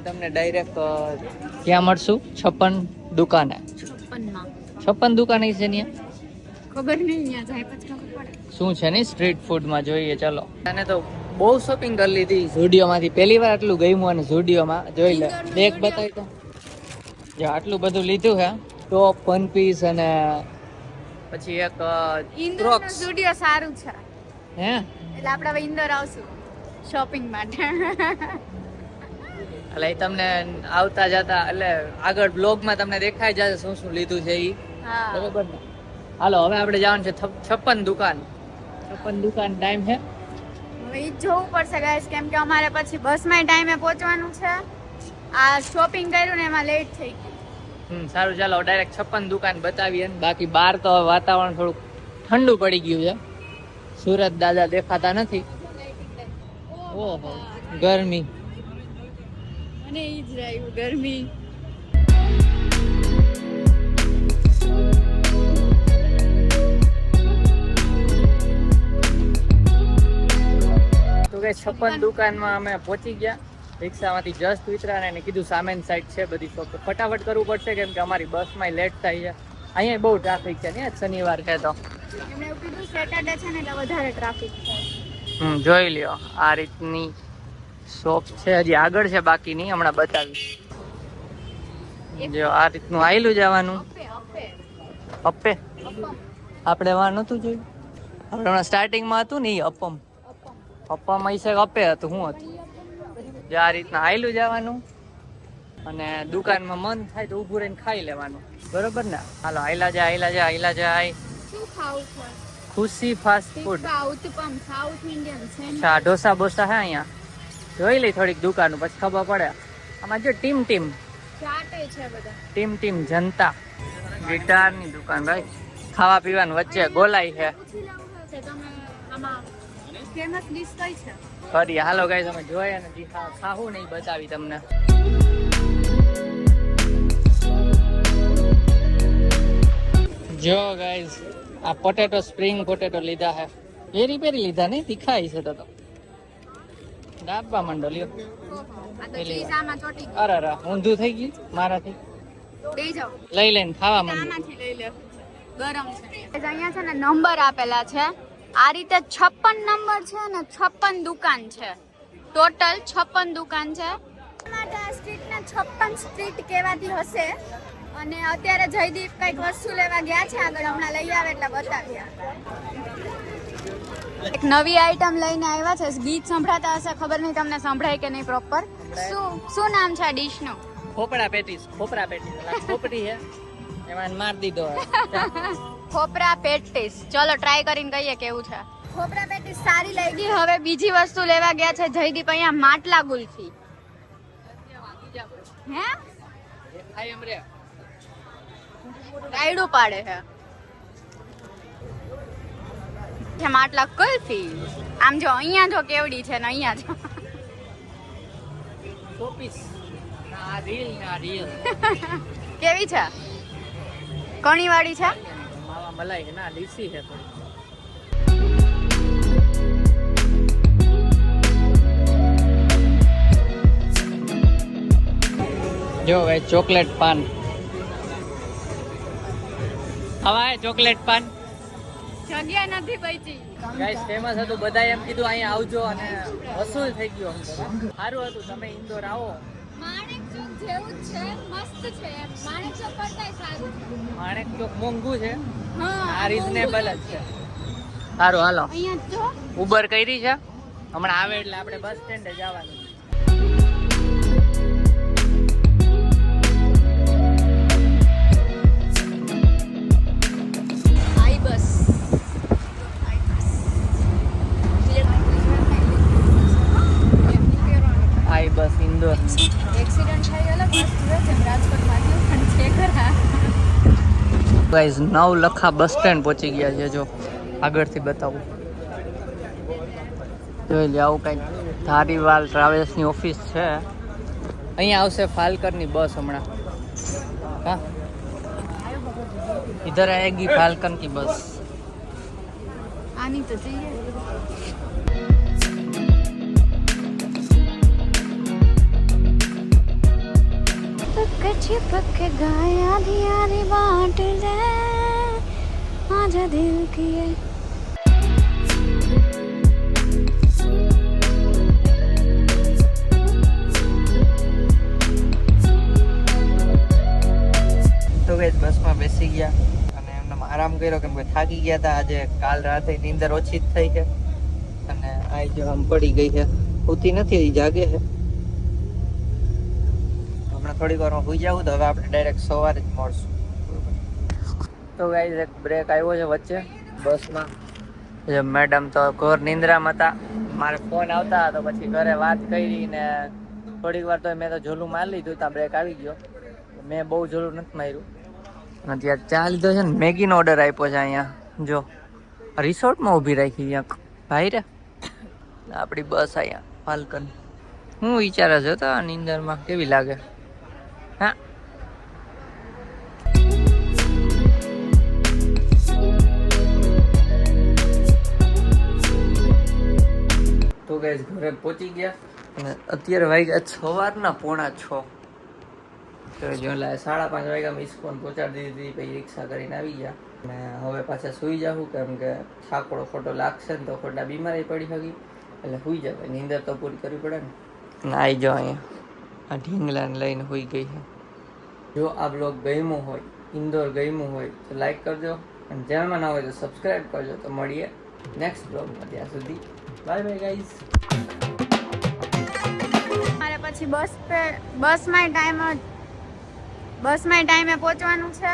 તમને ડાયરેક્ટ ક્યાં મળશું? 56 દુકાને. 56 દુકાન છે ને ખબર નહીં, ત્યાં જાય પછી ખબર પડે શું છે ને સ્ટ્રીટ ફૂડમાં. જોઈએ ચલો. અને તો બહુ શોપિંગ કરી લીધી ઝુડિયો માંથી. પહેલી વાર આટલું ગમ્યું અને ઝુડિયોમાં. જોઈ લે, બેગ બતાવી તો. જો આટલું બધું લીધું છે. ટોપ, વન પીસ અને પછી એક ક્રોક્સ. સ્ટુડિયો સારું છે હે એટલે આપણે હવે ઇન્દોર આવશું શોપિંગ માટે. એટલે તમને આવતા જતા એટલે આગળ બ્લોગમાં તમને દેખાઈ જશે શું શું લીધું છે ઈ. હા બરોબર ને? હાલો હવે આપણે જવાનું છે 56 દુકાન. 56 દુકાન ટાઈમ છે. હવે ઈ જોવું પડશે ગાઈસ, કેમ કે અમારે પછી બસમાં ટાઈમે પહોંચવાનું છે. આ શોપિંગ કર્યું ને એમાં લેટ થઈ ગયું. સારું ચાલો ડાયરેક્ટ 56 દુકાન બતાવીએ. બાકી બહાર તો વાતાવરણ થોડુંક ઠંડુ પડી ગયું છે. સુરત દાદા દેખાતા નથી. ઓહો ગરમી. અને ઈ જ રહ્યું ગરમી. તો કે 56 દુકાનમાં અમે પહોંચી ગયા. રિક્ષામાંથી જસ્ટ ઉતર્યા ને કીધું સામેની સાઈડ છે બધી શોપ. ફટાફટ કરવું પડશે કેમ કે અમારી બસમાં લેટ થાય છે. અહીંયા બહુ ટ્રાફિક છે ને, શનિવાર છે તો. એમણે એવું કીધું સેટરડે છે ને એટલે વધારે ટ્રાફિક છે. જોઈ લ્યો આ રીતની શોપ છે. હજી આગળ છે બાકી નહીં, હમણાં બતાવીશ. જો આ રીતનું આયલું જવાનું. અપ્પે આપણે વા નતું જોયું. આપણે હમણાં સ્ટાર્ટિંગમાં હતું ને અપમ. અપમ હશે અપે હતું. શું હતું? જે આ રીતના આયલું જવાનું અને દુકાનમાં મન થાય તો ઊભું રહીને ખાઈ લેવાનું. બરોબર ને? હાલો આયલા જાય. શું ખાવું છે? ખુશી fast food. Uttapam south Indian છે. ઢોસા બોસા હે અહીંયા. જોઈ લઈ થોડીક દુકાનો પછી ખબર પડે. આમાં જો ટીમ ચાટે છે બધા. ટીમ જનતા. ગિટારની દુકાન ભાઈ. ખાવા પીવાનું વચ્ચે ગોલાઈ છે. તમે આમાં ફેમસ ડિશ કઈ છે? ફરી હાલો ગાઈસ અમે જોઈએ અને ખાવું નહીં બતાવી તમને. જો ગાઈસ આ પોટેટો સ્પ્રિંગ પોટેટો લીધા હે. પેરી લીધા નહીં, તીખાઈ છે તો ડાબા મંડો લ્યો. આ તો ચીઝ આમાં ચોટી ગઈ. અરે ઊંધું થઈ ગયું મારાથી. બેહી જાઓ. લઈ લઈને ખાવા માંડો. આમાંથી લઈ લે. ગરમ છે. અહીંયા છે ને નંબર આપેલા છે. આ રીતે 56 નંબર છે ને 56 દુકાન છે. ટોટલ 56 દુકાન છે. માટે આ સ્ટ્રીટને 56 સ્ટ્રીટ કહેવાતી હશે. અને અત્યારે જયદીપ કઈક વસ્તુ લેવા ગયા છે આગળ, હમણાં લઈ આવે એટલે બતાવ્યા. એક નવી આઈટમ લઈને આવ્યા છે. ગીત સંભળાતા હશે, ખબર નહીં તમને સંભળાય કે નહીં પ્રોપર. શું નામ છે આ ડીશ નું? ખોપરા પેટીસ. ખોપરી હે એમાં માર દીધો. ખોપરા પેટીસ. ચલો ટ્રાય કરીને કહીએ કેવું છે. ખોપરા પેટીસ સારી લાગી. હવે બીજી વસ્તુ લેવા ગયા છે જયદીપ અહીંયા માટલા ગુલ્ફી. હે ખાઈ એમ રે રાયડું પાડે છે માટલા કુલ્ફી. આમ જો અહીંયા જો કેવડી છે ને અહીંયા જો ટોપીસ ના રીલ કેવી છે? કણી વાળી છે. માવા મલાઈ ના લીસી છે તો. જો ભાઈ ચોકલેટ પાન. હવાય ચોકલેટ પાન. જગ્યા નથી બચી. ગાઈસ ફેમસ હતું, બધા એમ કીધું અહીંયા આવજો અને વસૂલ થઈ ગયો. સારું હતું, તમે ઇન્દોર આવો. માણેક ચોક જેવું જ છે, મસ્ત છે. માણેક ચોક કરતાય સારું છે. માણેક ચોક મોંઘું છે, હા આ રીઝનેબલ જ છે. સારું હાલો. અહીંયા જો ઉબર કરી છે, હમણાં આવે એટલે આપણે બસ સ્ટેન્ડે જવાનું. બસ ઇન્દોર. એક્સિડન્ટ થાય અલગ વસ્તુ છે, જેમ રાજકોટમાં થયું પણ છે ખરા. ગાઈઝ નવલખા બસ સ્ટેન્ડ પહોંચી ગયા છે. જો આગળથી બતાવું. જોઈ લે આવું કંઈક ધારીવાલ ટ્રાવેલ્સની ઓફિસ છે. અહીંયા આવશે ફાલ્કરની બસ હમણાં. હા इधर आएगी फाल्कन की बस. आनी तो चाहिए. चिपक के गाए आधी आधी बांट ले आजा दिल की ये તો ગઈ બસમાં બેસી ગયા અને એમને આરામ કર્યો કેમ કે થાકી ગયા હતા આજે. કાલ રાતે નીંદર ઓછી જ થઈ છે અને આ જો આમ પડી ગઈ છે, ઉઠી નથી, હજી જાગે છે. હમણાં થોડીક વારમાં સુઈ જાવ તો હવે આપણે ડાયરેક્ટ સવારે જ મળશું. તો ગાઈસ એક બ્રેક આવ્યો છે વચ્ચે બસમાં. મેડમ તો ઘોર નિંદ્રામાં હતા, મારે ફોન આવતા તો પછી ઘરે વાત કરી ને થોડીક વાર તો મેં તો ઝોલું મારી લીધું, ત્યાં બ્રેક આવી ગયો. મેં બહુ ઝોલું નથી માર્યું. અને ત્યાં ચા લીધો છે ને મેગીનો ઓર્ડર આપ્યો છે. અહીંયા જો રિસોર્ટમાં ઊભી રાખી અહીંયા ભાઈ રે આપણી બસ અહીંયા ફાલ્કન. હું વિચારે છે તો નિંદરમાં કેવી લાગે? હા તો ગાઈસ ઘરે પહોંચી ગયા અને અત્યારે વાગ્યા સવારના 5:45. તો જો 5:30 વાગ્યામાં ઇસ્કોન પહોંચાડી દીધી, પછી રિક્ષા કરીને આવી ગયા અને હવે પાછા સૂઈ જાઉં કેમ કે થાકોડો ખોટો લાગશે ને તો ખોટા બીમારી પડી શકી, એટલે સૂઈ જવાય. નીંદર તો પૂરી કરવી પડે ને. આવી જાઓ અહીંયા આ ઢીંગલાને લઈને સૂઈ ગઈ છે. જો આ બ્લોગ ગમ્યો હોય, ઇન્દોર ગમ્યું હોય તો લાઈક કરજો અને ચેનલમાં ના હોય તો સબસ્ક્રાઈબ કરજો. તો મળીએ નેક્સ્ટ બ્લોગમાં, ત્યાં સુધી બાય બાય ગાઈઝ. મારે પછી બસમાં ટાઈમે પહોંચવાનું છે.